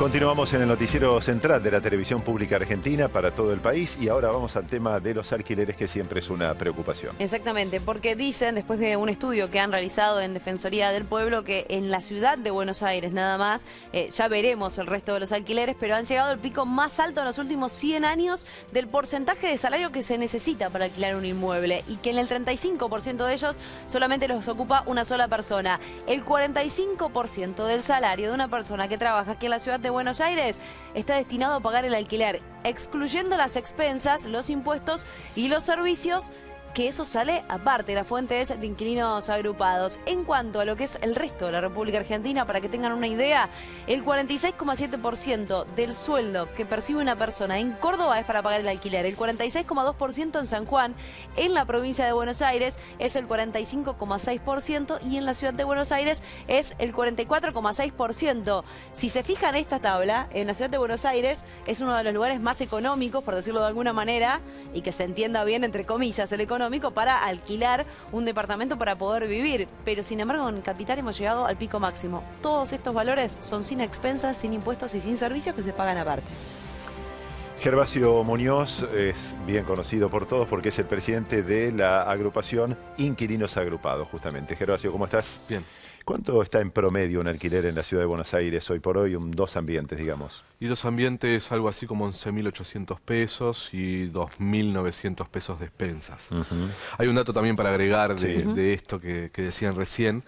Continuamos en el noticiero central de la televisión pública argentina para todo el país y ahora vamos al tema de los alquileres, que siempre es una preocupación. Exactamente, porque dicen, después de un estudio que han realizado en Defensoría del Pueblo, que en la ciudad de Buenos Aires nada más, ya veremos el resto de los alquileres, pero han llegado al pico más alto en los últimos 100 años del porcentaje de salario que se necesita para alquilar un inmueble, y que en el 35% de ellos solamente los ocupa una sola persona. El 45% del salario de una persona que trabaja aquí en la ciudad de Buenos Aires está destinado a pagar el alquiler, excluyendo las expensas, los impuestos y los servicios, que eso sale aparte. La fuente es de Inquilinos Agrupados. En cuanto a lo que es el resto de la República Argentina, para que tengan una idea, el 46,7% del sueldo que percibe una persona en Córdoba es para pagar el alquiler, el 46,2% en San Juan, en la provincia de Buenos Aires es el 45,6% y en la ciudad de Buenos Aires es el 44,6%. Si se fijan esta tabla, en la ciudad de Buenos Aires es uno de los lugares más económicos, por decirlo de alguna manera, y que se entienda bien, entre comillas, el económico, para alquilar un departamento para poder vivir, pero sin embargo en Capital hemos llegado al pico máximo. Todos estos valores son sin expensas, sin impuestos y sin servicios que se pagan aparte. Gervasio Muñoz es bien conocido por todos porque es el presidente de la agrupación Inquilinos Agrupados, justamente. Gervasio, ¿cómo estás? Bien. ¿Cuánto está en promedio un alquiler en la ciudad de Buenos Aires hoy por hoy, dos ambientes, digamos? Y dos ambientes, algo así como 11.800 pesos y 2.900 pesos de expensas. Hay un dato también para agregar de esto que decían recién,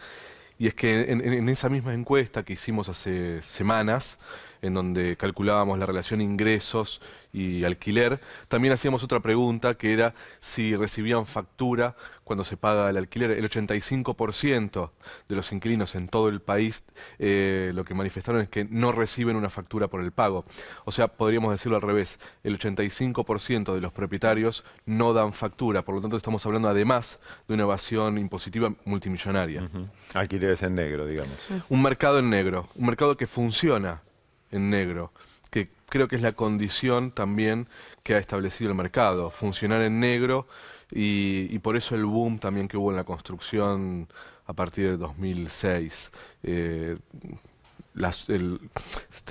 y es que en esa misma encuesta que hicimos hace semanas, en donde calculábamos la relación ingresos y alquiler, también hacíamos otra pregunta, que era si recibían factura cuando se paga el alquiler. El 85% de los inquilinos en todo el país lo que manifestaron es que no reciben una factura por el pago. O sea, podríamos decirlo al revés, el 85% de los propietarios no dan factura, por lo tanto estamos hablando además de una evasión impositiva multimillonaria. Alquileres en negro, digamos. Un mercado en negro, un mercado que funciona en negro, que creo que es la condición también que ha establecido el mercado, funcionar en negro, y por eso el boom también que hubo en la construcción a partir del 2006. Te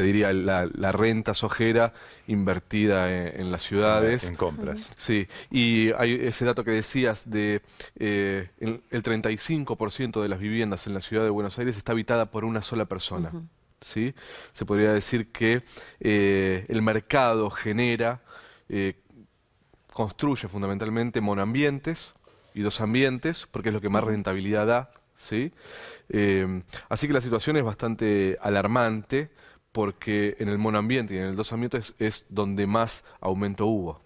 diría la renta sojera invertida en las ciudades. En compras. Sí, y hay ese dato que decías de el 35% de las viviendas en la ciudad de Buenos Aires está habitada por una sola persona. ¿Sí? Se podría decir que el mercado genera, construye fundamentalmente monoambientes y dos ambientes, porque es lo que más rentabilidad da, ¿sí? Así que la situación es bastante alarmante, porque en el monoambiente y en el dos ambientes es donde más aumento hubo.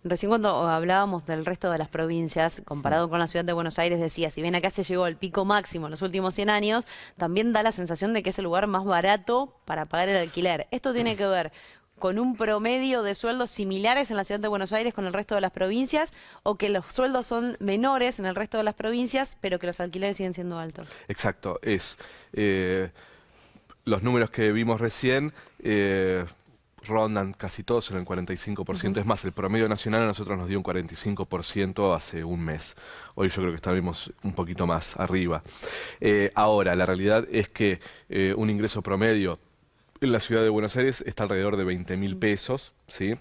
Recién cuando hablábamos del resto de las provincias, comparado con la ciudad de Buenos Aires, decía, si bien acá se llegó al pico máximo en los últimos 100 años, también da la sensación de que es el lugar más barato para pagar el alquiler. ¿Esto tiene que ver con un promedio de sueldos similares en la ciudad de Buenos Aires con el resto de las provincias, o que los sueldos son menores en el resto de las provincias, pero que los alquileres siguen siendo altos? Exacto, los números que vimos recién rondan casi todos en el 45%. Es más, el promedio nacional a nosotros nos dio un 45% hace un mes. Hoy yo creo que estaremos un poquito más arriba. Ahora, la realidad es que un ingreso promedio en la ciudad de Buenos Aires está alrededor de 20.000 pesos, ¿sí?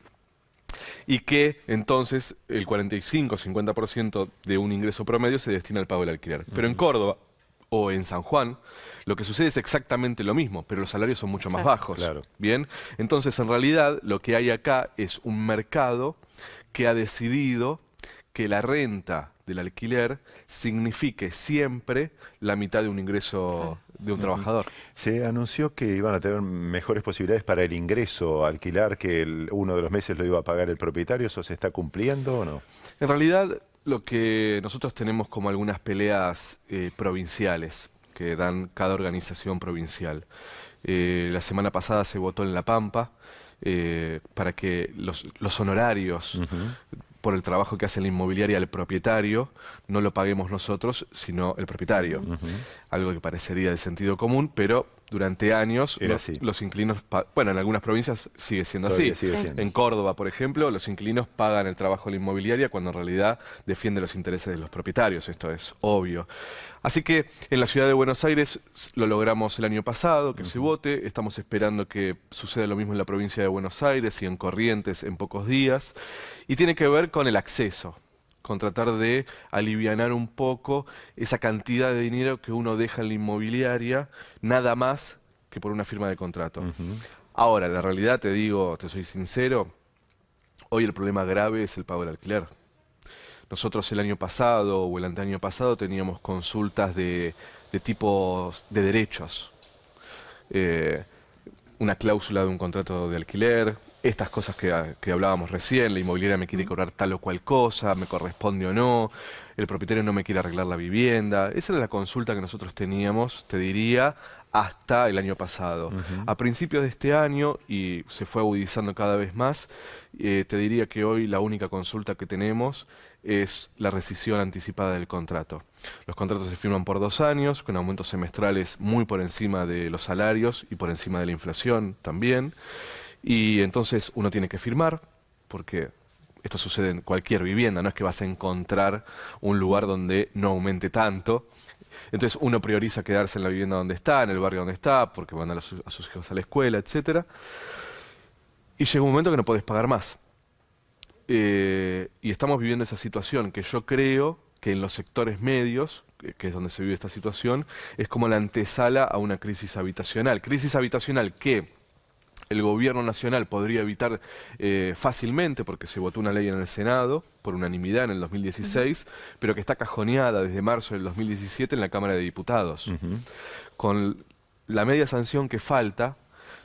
Y que entonces el 45-50% de un ingreso promedio se destina al pago del alquiler. Pero en Córdoba o en San Juan, lo que sucede es exactamente lo mismo, pero los salarios son mucho más bajos. Claro. Bien, entonces en realidad lo que hay acá es un mercado que ha decidido que la renta del alquiler signifique siempre la mitad de un ingreso de un trabajador. Se anunció que iban a tener mejores posibilidades para el ingreso a alquilar, que uno de los meses lo iba a pagar el propietario. ¿Eso se está cumpliendo o no? En realidad, lo que nosotros tenemos como algunas peleas provinciales que dan cada organización provincial. La semana pasada se votó en La Pampa para que los honorarios por el trabajo que hace la inmobiliaria al propietario no lo paguemos nosotros, sino el propietario. Algo que parecería de sentido común, pero durante años los inquilinos, bueno, en algunas provincias sigue siendo así. En Córdoba, por ejemplo, los inquilinos pagan el trabajo de la inmobiliaria cuando en realidad defiende los intereses de los propietarios. Esto es obvio. Así que en la ciudad de Buenos Aires lo logramos el año pasado, que se vote. Estamos esperando que suceda lo mismo en la provincia de Buenos Aires y en Corrientes en pocos días. Y tiene que ver con el acceso, con tratar de alivianar un poco esa cantidad de dinero que uno deja en la inmobiliaria, nada más que por una firma de contrato. Ahora, la realidad, te digo, te soy sincero, hoy el problema grave es el pago del alquiler. Nosotros el año pasado o el anteaño pasado teníamos consultas de tipos de derechos. Una cláusula de un contrato de alquiler, estas cosas que hablábamos recién, la inmobiliaria me quiere cobrar tal o cual cosa, me corresponde o no, el propietario no me quiere arreglar la vivienda. Esa era la consulta que nosotros teníamos, te diría, hasta el año pasado. A principios de este año, y se fue agudizando cada vez más, te diría que hoy la única consulta que tenemos es la rescisión anticipada del contrato. Los contratos se firman por 2 años, con aumentos semestrales muy por encima de los salarios y por encima de la inflación también. Y entonces uno tiene que firmar, porque esto sucede en cualquier vivienda, no es que vas a encontrar un lugar donde no aumente tanto. Entonces uno prioriza quedarse en la vivienda donde está, en el barrio donde está, porque van a sus hijos a la escuela, etc. Y llega un momento que no podés pagar más. Y estamos viviendo esa situación que yo creo que en los sectores medios, que es donde se vive esta situación, es como la antesala a una crisis habitacional. Crisis habitacional que el gobierno nacional podría evitar fácilmente, porque se votó una ley en el Senado, por unanimidad en el 2016, pero que está cajoneada desde marzo del 2017 en la Cámara de Diputados. Con la media sanción que falta,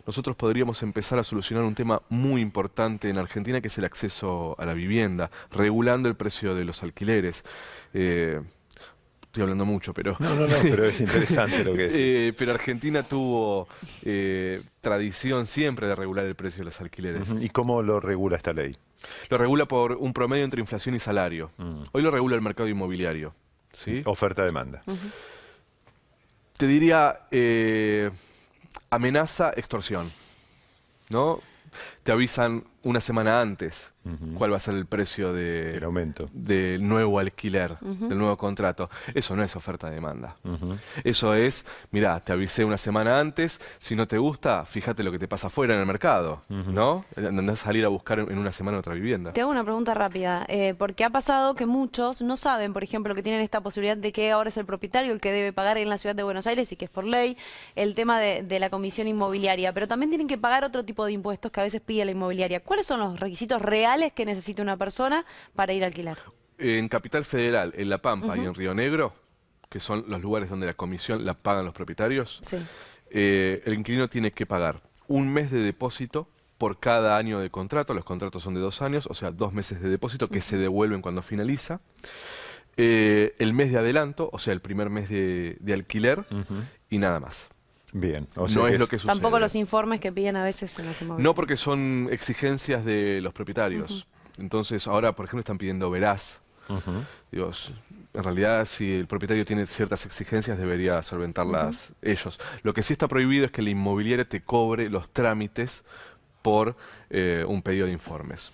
nosotros podríamos empezar a solucionar un tema muy importante en Argentina, que es el acceso a la vivienda, regulando el precio de los alquileres. Estoy hablando mucho, pero... No, pero es interesante lo que decís. Pero Argentina tuvo tradición siempre de regular el precio de los alquileres. ¿Y cómo lo regula esta ley? Lo regula por un promedio entre inflación y salario. Hoy lo regula el mercado inmobiliario, ¿sí? Oferta-demanda. Te diría amenaza, extorsión, ¿no? Te avisan una semana antes cuál va a ser el precio El aumento del nuevo alquiler, del nuevo contrato. Eso no es oferta-demanda. Eso es, mirá, te avisé una semana antes, si no te gusta, fíjate lo que te pasa afuera en el mercado, ¿no? Andás a salir a buscar en una semana otra vivienda. Te hago una pregunta rápida, porque ha pasado que muchos no saben, por ejemplo, que tienen esta posibilidad de que ahora es el propietario el que debe pagar en la ciudad de Buenos Aires y que es por ley el tema de la comisión inmobiliaria, pero también tienen que pagar otro tipo de impuestos que a veces pide la inmobiliaria. ¿Cuáles son los requisitos reales que necesita una persona para ir a alquilar? En Capital Federal, en La Pampa y en Río Negro, que son los lugares donde la comisión la pagan los propietarios, Sí. El inquilino tiene que pagar 1 mes de depósito por cada año de contrato. Los contratos son de 2 años, o sea, 2 meses de depósito que se devuelven cuando finaliza. El mes de adelanto, o sea, el primer mes de alquiler y nada más. Bien. O sea No es lo que sucede. Tampoco los informes que piden a veces en las inmobiliarias. No, porque son exigencias de los propietarios. Entonces, ahora, por ejemplo, están pidiendo veraz. Dios, en realidad, si el propietario tiene ciertas exigencias, debería solventarlas ellos. Lo que sí está prohibido es que la inmobiliaria te cobre los trámites por un pedido de informes.